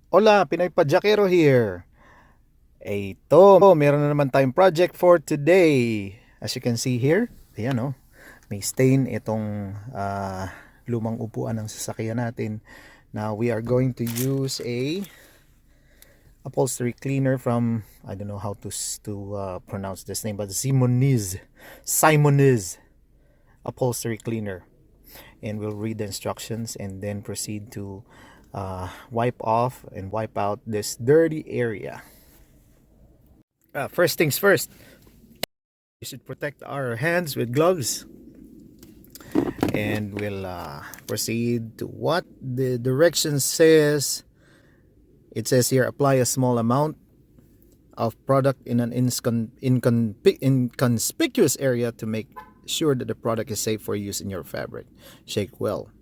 Hola, Pinoy Padyakero here. Ito, meron na naman tayong project for today. As you can see here, ayan oh, may stain itong lumang upuan ng sasakyan natin. Now we are going to use a upholstery cleaner from, I don't know how to pronounce this name, but Simoniz Upholstery Cleaner. And we'll read the instructions and then proceed to wipe off and wipe out this dirty area. First things first, we should protect our hands with gloves, and we'll proceed to what the directions says. It says here, apply a small amount of product in an inconspicuous area to make sure that the product is safe for use in your fabric. Shake well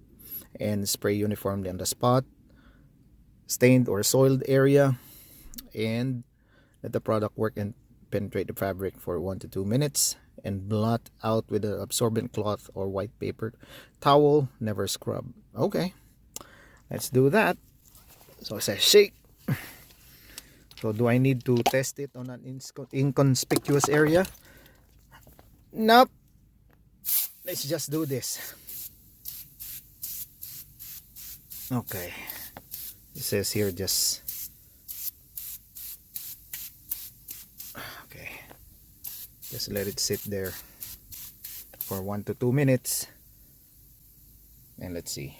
and spray uniformly on the spot, stained or soiled area, and let the product work and penetrate the fabric for 1 to 2 minutes, and blot out with an absorbent cloth or white paper towel. Never scrub. Okay, let's do that. So it says shake. So do I need to test it on an inconspicuous area? Nope. Let's just do this. Okay, it says here just okay, just let it sit there for 1 to 2 minutes, and let's see.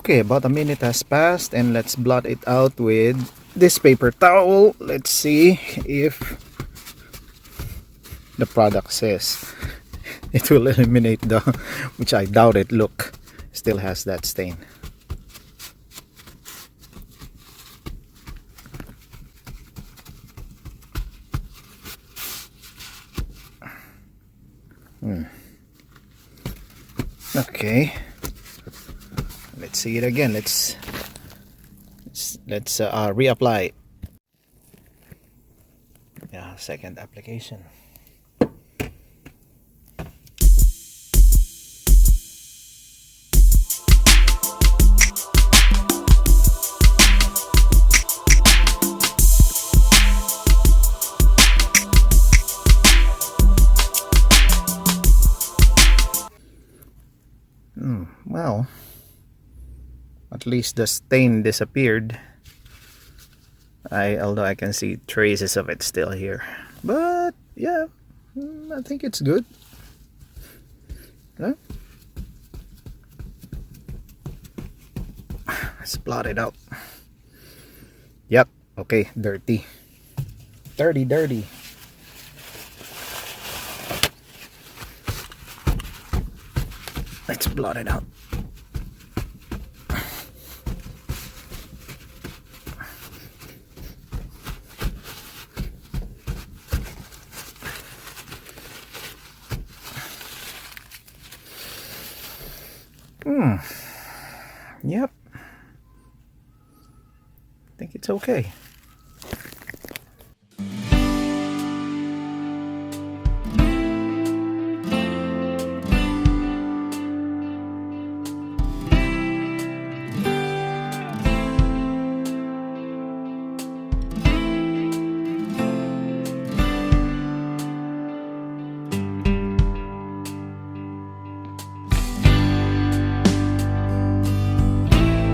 Okay, about a minute has passed, and let's blot it out with this paper towel. Let's see if the product says it will eliminate the, which I doubt it. Look, still has that stain. Okay, let's see it again. Let's reapply. Yeah, second application. Well, at least the stain disappeared. Although I can see traces of it still here, but yeah, I think it's good. Huh? Let's blot it out. Yep. Okay. Dirty. Dirty. Let's blot it out. Yep. I think it's okay.